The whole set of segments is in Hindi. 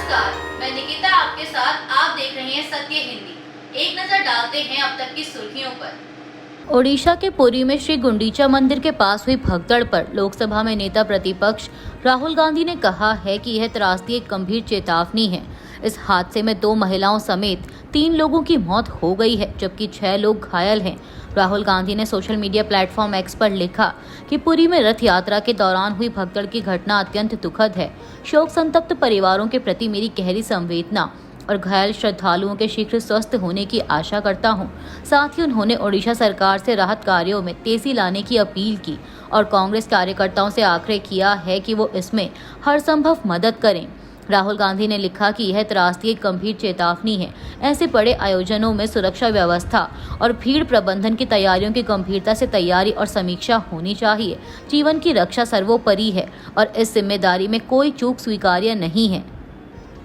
नमस्कार, मैं निकिता आपके साथ। आप देख रहे हैं सत्य हिंदी। एक नजर डालते हैं अब तक की सुर्खियों पर। ओडिशा के पुरी में श्री गुंडीचा मंदिर के पास हुई भगदड़ पर लोकसभा में नेता प्रतिपक्ष राहुल गांधी ने कहा है कि यह त्रासदी एक गंभीर चेतावनी है। इस हादसे में 2 महिलाओं समेत 3 लोगों की मौत हो गई है, जबकि 6 लोग घायल हैं। राहुल गांधी ने सोशल मीडिया प्लेटफॉर्म एक्स पर लिखा कि पुरी में रथ यात्रा के दौरान हुई भगदड़ की घटना अत्यंत दुखद है। शोक संतप्त परिवारों के प्रति मेरी गहरी संवेदना और घायल श्रद्धालुओं के शीघ्र स्वस्थ होने की आशा करता हूं। साथ ही उन्होंने ओडिशा सरकार से राहत कार्यों में तेजी लाने की अपील की और कांग्रेस कार्यकर्ताओं से आग्रह किया है कि वो इसमें हर संभव मदद करें। राहुल गांधी ने लिखा कि यह त्रासदी एक गंभीर चेतावनी है। ऐसे बड़े आयोजनों में सुरक्षा व्यवस्था और भीड़ प्रबंधन की तैयारियों की गंभीरता से तैयारी और समीक्षा होनी चाहिए। जीवन की रक्षा सर्वोपरि है और इस जिम्मेदारी में कोई चूक स्वीकार्य नहीं है।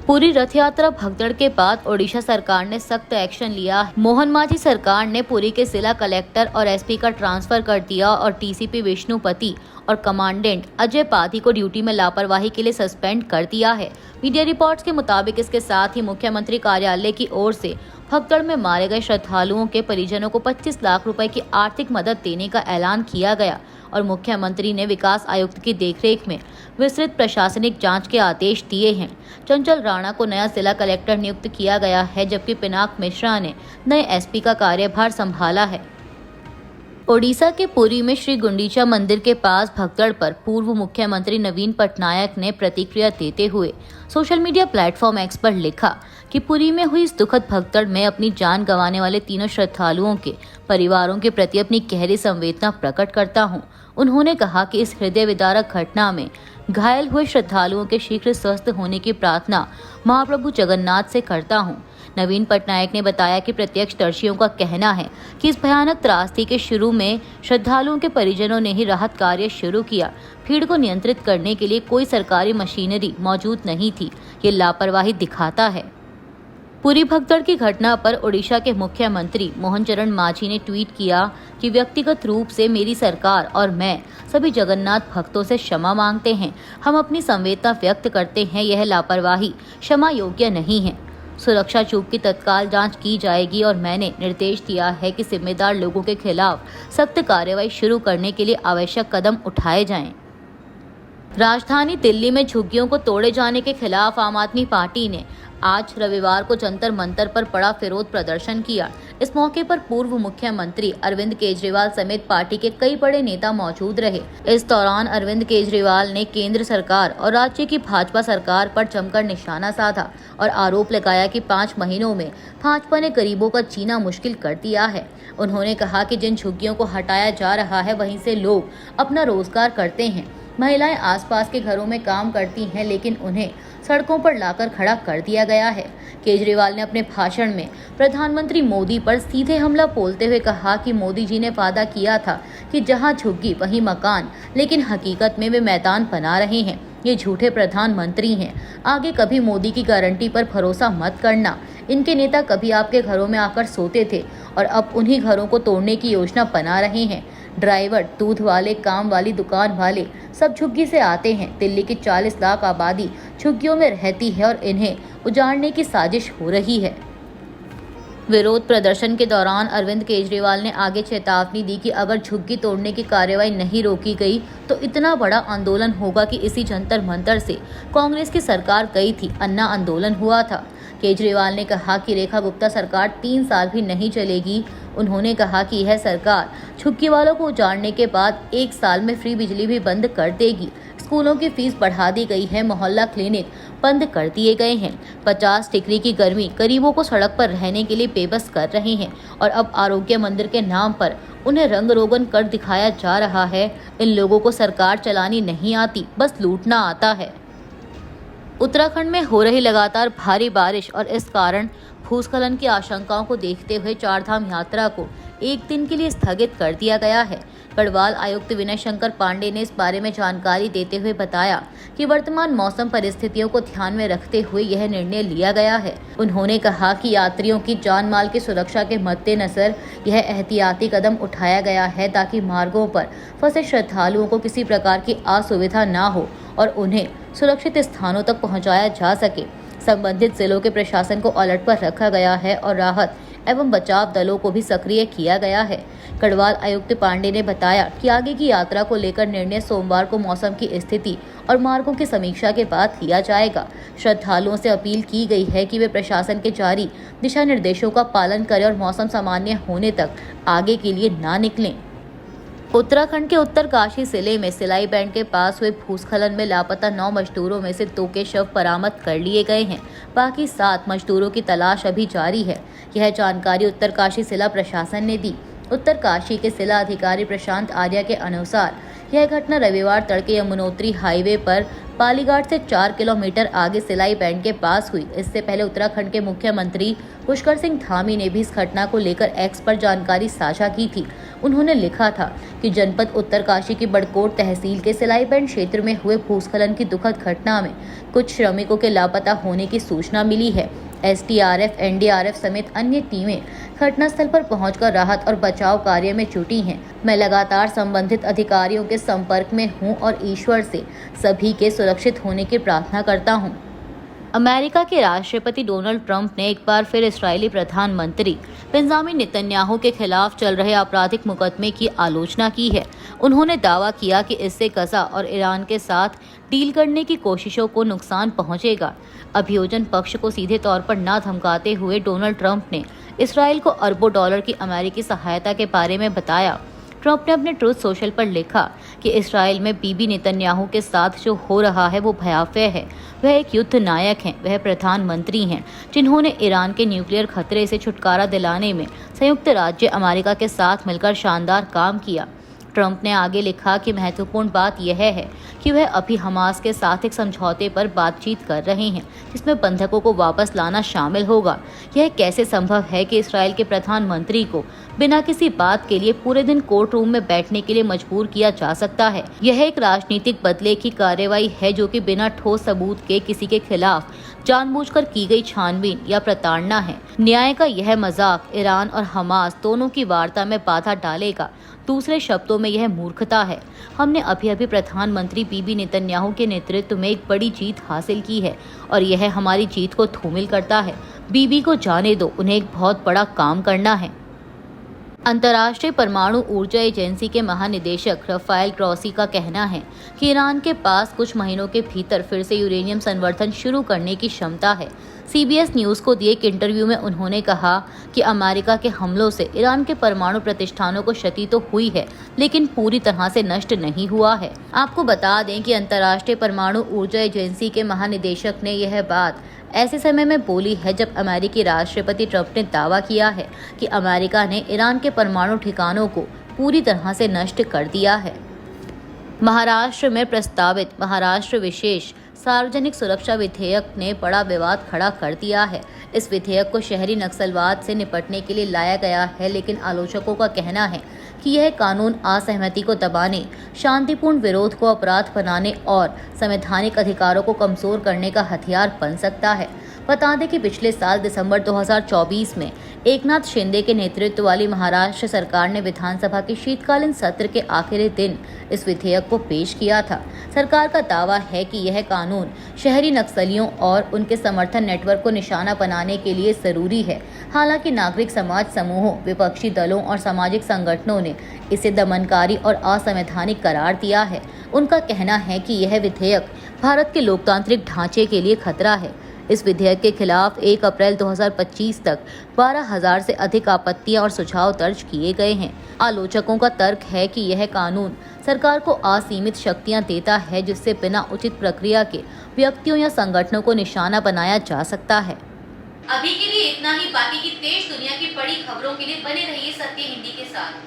पूरी रथ यात्रा भगदड़ के बाद ओडिशा सरकार ने सख्त एक्शन लिया। मोहन मांझी सरकार ने पुरी के जिला कलेक्टर और एसपी का ट्रांसफर कर दिया और टीसीपी विष्णुपति और कमांडेंट अजय पाधी को ड्यूटी में लापरवाही के लिए सस्पेंड कर दिया है। मीडिया रिपोर्ट्स के मुताबिक इसके साथ ही मुख्यमंत्री कार्यालय की ओर से भगदड़ में मारे गए श्रद्धालुओं के परिजनों को 25 लाख रुपए की आर्थिक मदद देने का ऐलान किया गया और मुख्यमंत्री ने विकास आयुक्त की देखरेख में विस्तृत प्रशासनिक जांच के आदेश दिए हैं। चंचल राणा को नया जिला कलेक्टर नियुक्त किया गया है, जबकि पिनाक मिश्रा ने नए एसपी का कार्यभार संभाला है। ओडिशा के पुरी में श्री गुंडीचा मंदिर के पास भगदड़ पर पूर्व मुख्यमंत्री नवीन पटनायक ने प्रतिक्रिया देते हुए सोशल मीडिया प्लेटफॉर्म एक्स पर लिखा कि पुरी में हुई इस दुखद भगदड़ में अपनी जान गंवाने वाले तीनों श्रद्धालुओं के परिवारों के प्रति अपनी गहरी संवेदना प्रकट करता हूं। उन्होंने कहा कि इस हृदय विदारक घटना में घायल हुए श्रद्धालुओं के शीघ्र स्वस्थ होने की प्रार्थना महाप्रभु जगन्नाथ से करता हूं। नवीन पटनायक ने बताया कि प्रत्यक्षदर्शियों का कहना है कि इस भयानक त्रासदी के शुरू में श्रद्धालुओं के परिजनों ने ही राहत कार्य शुरू किया। भीड़ को नियंत्रित करने के लिए कोई सरकारी मशीनरी मौजूद नहीं थी। ये लापरवाही दिखाता है। पूरी भगदड़ की घटना पर ओडिशा के मुख्यमंत्री मोहन चरण मांझी ने ट्वीट किया कि व्यक्तिगत रूप से मेरी सरकार और मैं सभी जगन्नाथ भक्तों से क्षमा मांगते हैं। हम अपनी संवेदना व्यक्त करते हैं। यह लापरवाही क्षमा योग्य नहीं है। सुरक्षा चूक की तत्काल जांच की जाएगी और मैंने निर्देश दिया है कि जिम्मेदार लोगों के खिलाफ सख्त कार्रवाई शुरू करने के लिए आवश्यक कदम उठाए जाएं। राजधानी दिल्ली में झुग्गियों को तोड़े जाने के खिलाफ आम आदमी पार्टी ने आज रविवार को जंतर मंतर पर बड़ा विरोध प्रदर्शन किया। इस मौके पर पूर्व मुख्यमंत्री अरविंद केजरीवाल समेत पार्टी के कई बड़े नेता मौजूद रहे। इस दौरान अरविंद केजरीवाल ने केंद्र सरकार और राज्य की भाजपा सरकार पर जमकर निशाना साधा और आरोप लगाया कि 5 महीनों में भाजपा ने गरीबों का जीना मुश्किल कर दिया है। उन्होंने कहा कि जिन झुग्गियों को हटाया जा रहा है वहीं से लोग अपना रोजगार करते हैं। महिलाएं आसपास के घरों में काम करती हैं, लेकिन उन्हें सड़कों पर लाकर खड़ा कर दिया गया है। केजरीवाल ने अपने भाषण में प्रधानमंत्री मोदी पर सीधे हमला बोलते हुए कहा कि मोदी जी ने वादा किया था कि जहां झुग्गी वहीं मकान, लेकिन हकीकत में वे मैदान बना रहे हैं। ये झूठे प्रधानमंत्री हैं। आगे कभी मोदी की गारंटी पर भरोसा मत करना। इनके नेता कभी आपके घरों में आकर सोते थे और अब उन्हीं घरों को तोड़ने की योजना बना रहे हैं। ड्राइवर, दूध वाले, काम वाली दुकान वाले सब झुग्गी से आते हैं। दिल्ली की 40 लाख आबादी झुग्गियों में रहती है और इन्हें उजाड़ने की साजिश हो रही है। विरोध प्रदर्शन के दौरान अरविंद केजरीवाल ने आगे चेतावनी दी कि अगर झुग्गी तोड़ने की कार्रवाई नहीं रोकी गई तो इतना बड़ा आंदोलन होगा कि इसी जंतर मंतर से कांग्रेस की सरकार गई थी, अन्ना आंदोलन हुआ था। केजरीवाल ने कहा कि रेखा गुप्ता सरकार 3 साल भी नहीं चलेगी। उन्होंने कहा कि यह सरकार झुग्गी वालों को उजाड़ने के बाद 1 साल में फ्री बिजली भी बंद कर देगी। स्कूलों की फीस बढ़ा दी गई है। मोहल्ला क्लिनिक बंद कर दिए गए हैं। 50 डिग्री की गर्मी गरीबों को सड़क पर रहने के लिए बेबस कर रहे हैं और अब आरोग्य मंदिर के नाम पर उन्हें रंग रोगन कर दिखाया जा रहा है। इन लोगों को सरकार चलानी नहीं आती, बस लूटना आता है। उत्तराखंड में हो रही लगातार भारी बारिश और इस कारण भूस्खलन की आशंकाओं को देखते हुए चारधाम यात्रा को 1 दिन के लिए स्थगित कर दिया गया है। गढ़वाल आयुक्त विनय शंकर पांडे ने इस बारे में जानकारी देते हुए बताया कि वर्तमान मौसम परिस्थितियों को ध्यान में रखते हुए यह निर्णय लिया गया है। उन्होंने कहा कि यात्रियों की जान माल की सुरक्षा के मद्देनजर यह एहतियाती कदम उठाया गया है ताकि मार्गों पर फंसे श्रद्धालुओं को किसी प्रकार की असुविधा न हो और उन्हें सुरक्षित स्थानों तक पहुंचाया जा सके। संबंधित जिलों के प्रशासन को अलर्ट पर रखा गया है और राहत एवं बचाव दलों को भी सक्रिय किया गया है। गढ़वाल आयुक्त पांडे ने बताया कि आगे की यात्रा को लेकर निर्णय सोमवार को मौसम की स्थिति और मार्गों की समीक्षा के बाद लिया जाएगा। श्रद्धालुओं से अपील की गई है कि वे प्रशासन के जारी दिशा निर्देशों का पालन करें और मौसम सामान्य होने तक आगे के लिए ना निकलें। उत्तराखंड के उत्तरकाशी जिले में सिलाई बैंड के पास हुए भूस्खलन में लापता 9 मजदूरों में से 2 के शव बरामद कर लिए गए हैं। बाकी 7 मजदूरों की तलाश अभी जारी है। यह जानकारी उत्तरकाशी जिला प्रशासन ने दी। उत्तरकाशी के जिला अधिकारी प्रशांत आर्या के अनुसार यह घटना रविवार तड़के यमुनोत्री हाईवे पर पालीघाट से 4 किलोमीटर आगे सिलाई बैंड के पास हुई। इससे पहले उत्तराखंड के मुख्यमंत्री पुष्कर सिंह धामी ने भी इस घटना को लेकर एक्स पर जानकारी साझा की थी। उन्होंने लिखा था कि जनपद उत्तरकाशी की बड़कोट तहसील के सिलाई बैंड क्षेत्र में हुए भूस्खलन की दुखद घटना में कुछ श्रमिकों के लापता होने की सूचना मिली है। एसडीआरएफ, एनडीआरएफ समेत अन्य टीमें घटनास्थल पर पहुंचकर राहत और बचाव कार्य में जुटी हैं। मैं लगातार संबंधित अधिकारियों के संपर्क में हूं और ईश्वर से सभी के सुरक्षित होने की प्रार्थना करता हूं। अमेरिका के राष्ट्रपति डोनाल्ड ट्रंप ने एक बार फिर इस्राएली प्रधानमंत्री बेंजामिन नेतन्याहू के खिलाफ चल रहे आपराधिक मुकदमे की आलोचना की है। उन्होंने दावा किया कि इससे गजा और ईरान के साथ डील करने की कोशिशों को नुकसान पहुंचेगा। अभियोजन पक्ष को सीधे तौर पर न धमकाते हुए डोनाल्ड ट्रंप ने इसराइल को अरबों डॉलर की अमेरिकी सहायता के बारे में बताया। ट्रंप ने अपने ट्रूथ सोशल पर लिखा कि इसराइल में बीबी नेतन्याहू के साथ जो हो रहा है वो भयावह है। वह एक युद्ध नायक हैं, वह प्रधानमंत्री हैं जिन्होंने ईरान के न्यूक्लियर खतरे से छुटकारा दिलाने में संयुक्त राज्य अमेरिका के साथ मिलकर शानदार काम किया। ट्रंप ने आगे लिखा कि महत्वपूर्ण बात यह है कि वह अभी हमास के साथ एक समझौते पर बातचीत कर रहे हैं जिसमें बंधकों को वापस लाना शामिल होगा। यह कैसे संभव है कि इसराइल के प्रधानमंत्री को बिना किसी बात के लिए पूरे दिन कोर्ट रूम में बैठने के लिए मजबूर किया जा सकता है? यह एक राजनीतिक बदले की कार्रवाई है जो कि बिना ठोस सबूत के किसी के खिलाफ जानबूझकर की गई छानबीन या प्रताड़ना है। न्याय का यह मजाक ईरान और हमास दोनों की वार्ता में बाधा डालेगा। दूसरे शब्दों में यह मूर्खता है। हमने अभी प्रधानमंत्री बीबी नेतन्याहू के नेतृत्व में एक बड़ी जीत हासिल की है और यह हमारी जीत को धूमिल करता है। बीबी को जाने दो, उन्हें एक बहुत बड़ा काम करना है। अंतर्राष्ट्रीय परमाणु ऊर्जा एजेंसी के महानिदेशक राफेल ग्रॉसी का कहना है कि ईरान के पास कुछ महीनों के भीतर फिर से यूरेनियम संवर्धन शुरू करने की क्षमता है। सीबीएस न्यूज को दिए एक इंटरव्यू में उन्होंने कहा कि अमेरिका के हमलों से ईरान के परमाणु प्रतिष्ठानों को क्षति तो हुई है लेकिन पूरी तरह से नष्ट नहीं हुआ है। आपको बता दें कि अंतर्राष्ट्रीय परमाणु ऊर्जा एजेंसी के महानिदेशक ने यह बात ऐसे समय में बोली है जब अमेरिकी राष्ट्रपति ट्रंप ने दावा किया है कि अमेरिका ने ईरान के परमाणु ठिकानों को पूरी तरह से नष्ट कर दिया है। महाराष्ट्र में प्रस्तावित महाराष्ट्र विशेष सार्वजनिक सुरक्षा विधेयक ने बड़ा विवाद खड़ा कर दिया है। इस विधेयक को शहरी नक्सलवाद से निपटने के लिए लाया गया है, लेकिन आलोचकों का कहना है कि यह कानून असहमति को दबाने, शांतिपूर्ण विरोध को अपराध बनाने और संवैधानिक अधिकारों को कमजोर करने का हथियार बन सकता है। बता दें कि पिछले साल दिसंबर 2024 में एकनाथ शिंदे के नेतृत्व वाली महाराष्ट्र सरकार ने विधानसभा के शीतकालीन सत्र के आखिरी दिन इस विधेयक को पेश किया था। सरकार का दावा है कि यह कानून शहरी नक्सलियों और उनके समर्थन नेटवर्क को निशाना बनाने के लिए जरूरी है। हालांकि नागरिक समाज समूहों, विपक्षी दलों और सामाजिक संगठनों ने इसे दमनकारी और असंवैधानिक करार दिया है। उनका कहना है कि यह विधेयक भारत के लोकतांत्रिक ढांचे के लिए खतरा है। इस विधेयक के खिलाफ 1 अप्रैल 2025 तक 12,000 से अधिक आपत्तियां और सुझाव दर्ज किए गए हैं। आलोचकों का तर्क है कि यह कानून सरकार को असीमित शक्तियां देता है जिससे बिना उचित प्रक्रिया के व्यक्तियों या संगठनों को निशाना बनाया जा सकता है। अभी के लिए इतना ही। बाकी की देश दुनिया की बड़ी खबरों के लिए बने रहिए सत्य हिंदी के साथ।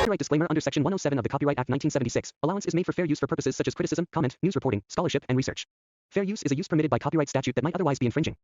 Copyright disclaimer under Section 107 of the Copyright Act 1976. Allowance is made for fair use for purposes such as criticism, comment, news reporting, scholarship, and research. Fair use is a use permitted by copyright statute that might otherwise be infringing.